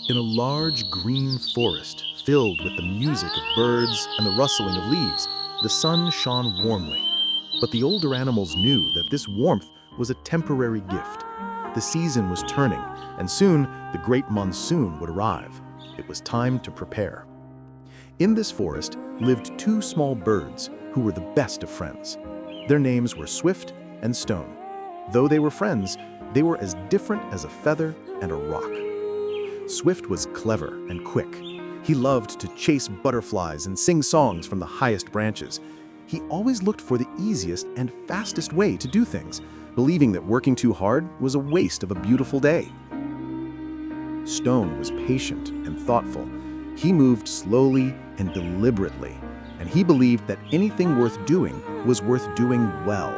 In a large green forest filled with the music of birds and the rustling of leaves, the sun shone warmly. But the older animals knew that this warmth was a temporary gift. The season was turning, and soon the great monsoon would arrive. It was time to prepare. In this forest lived two small birds who were the best of friends. Their names were Swift and Stone. Though they were friends, they were as different as a feather and a rock. Swift was clever and quick. He loved to chase butterflies and sing songs from the highest branches. He always looked for the easiest and fastest way to do things, believing that working too hard was a waste of a beautiful day. Stone was patient and thoughtful. He moved slowly and deliberately, and he believed that anything worth doing was worth doing well.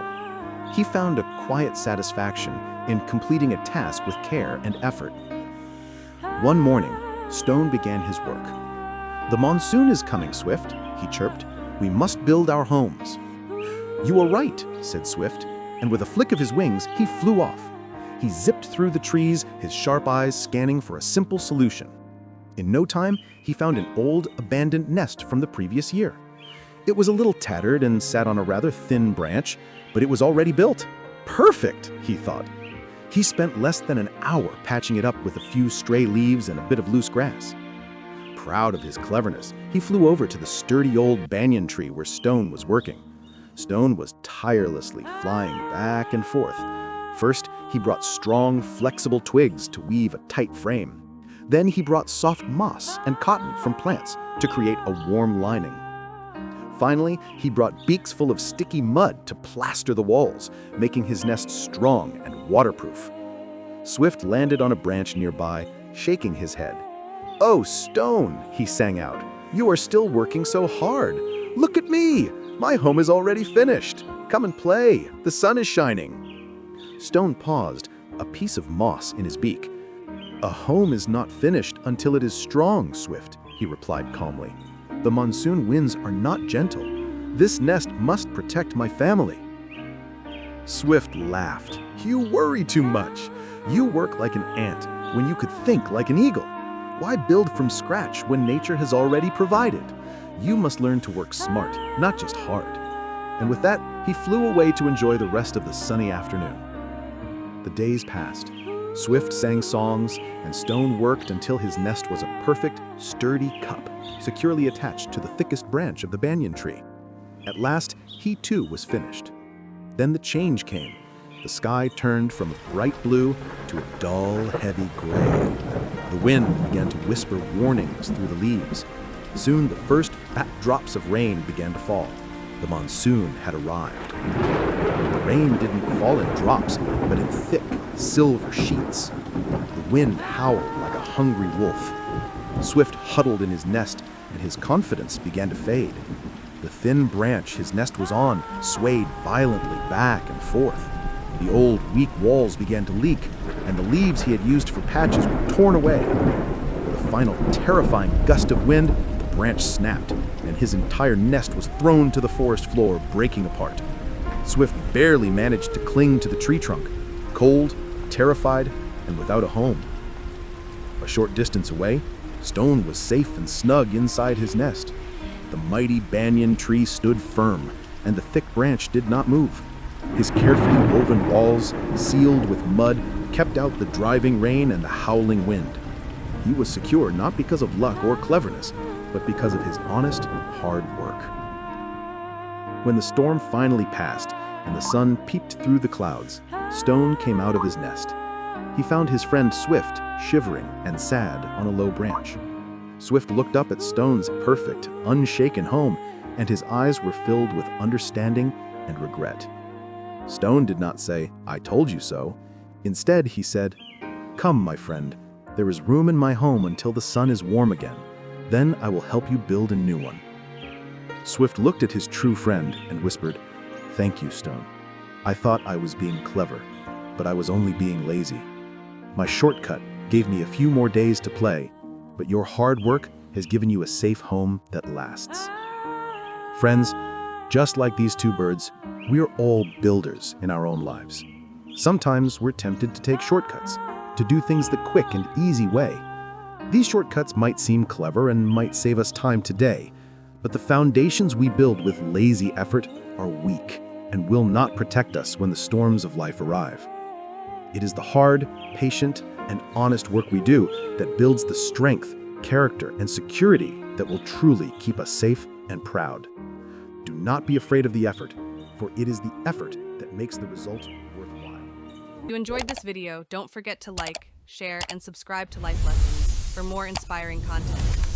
He found a quiet satisfaction in completing a task with care and effort. One morning, Stone began his work. "The monsoon is coming, Swift," he chirped. "We must build our homes." "You are right," said Swift, and with a flick of his wings, he flew off. He zipped through the trees, his sharp eyes scanning for a simple solution. In no time, he found an old, abandoned nest from the previous year. It was a little tattered and sat on a rather thin branch, but it was already built. Perfect, he thought. He spent less than an hour patching it up with a few stray leaves and a bit of loose grass. Proud of his cleverness, he flew over to the sturdy old banyan tree where Stone was working. Stone was tirelessly flying back and forth. First, he brought strong, flexible twigs to weave a tight frame. Then he brought soft moss and cotton from plants to create a warm lining. Finally, he brought beaks full of sticky mud to plaster the walls, making his nest strong and waterproof. Swift landed on a branch nearby, shaking his head. "Oh, Stone," he sang out, "you are still working so hard. Look at me! My home is already finished. Come and play. The sun is shining." Stone paused, a piece of moss in his beak. "A home is not finished until it is strong, Swift," he replied calmly. "The monsoon winds are not gentle. This nest must protect my family." Swift laughed. "You worry too much. You work like an ant when you could think like an eagle. Why build from scratch when nature has already provided? You must learn to work smart, not just hard." And with that, he flew away to enjoy the rest of the sunny afternoon. The days passed. Swift sang songs, and Stone worked until his nest was a perfect, sturdy cup, securely attached to the thickest branch of the banyan tree. At last, he too was finished. Then the change came. The sky turned from a bright blue to a dull, heavy gray. The wind began to whisper warnings through the leaves. Soon the first fat drops of rain began to fall. The monsoon had arrived. The rain didn't fall in drops, but in thick, silver sheets. The wind howled like a hungry wolf. Swift huddled in his nest, and his confidence began to fade. The thin branch his nest was on swayed violently back and forth. The old, weak walls began to leak, and the leaves he had used for patches were torn away. With a final terrifying gust of wind, the branch snapped, and his entire nest was thrown to the forest floor, breaking apart. Swift barely managed to cling to the tree trunk, cold, terrified, and without a home. A short distance away, Stone was safe and snug inside his nest. The mighty banyan tree stood firm, and the thick branch did not move. His carefully woven walls, sealed with mud, kept out the driving rain and the howling wind. He was secure not because of luck or cleverness, but because of his honest, hard work. When the storm finally passed and the sun peeped through the clouds, Stone came out of his nest. He found his friend Swift shivering and sad on a low branch. Swift looked up at Stone's perfect, unshaken home, and his eyes were filled with understanding and regret. Stone did not say, "I told you so." Instead, he said, "Come, my friend. There is room in my home until the sun is warm again. Then I will help you build a new one." Swift looked at his true friend and whispered, "Thank you, Stone. I thought I was being clever, but I was only being lazy. My shortcut gave me a few more days to play, but your hard work has given you a safe home that lasts." Friends, just like these two birds, we are all builders in our own lives. Sometimes we're tempted to take shortcuts, to do things the quick and easy way. These shortcuts might seem clever and might save us time today, but the foundations we build with lazy effort are weak and will not protect us when the storms of life arrive. It is the hard, patient, and honest work we do that builds the strength, character, and security that will truly keep us safe and proud. Do not be afraid of the effort, for it is the effort that makes the result worthwhile. If you enjoyed this video, don't forget to like, share, and subscribe to Life Lessons for more inspiring content.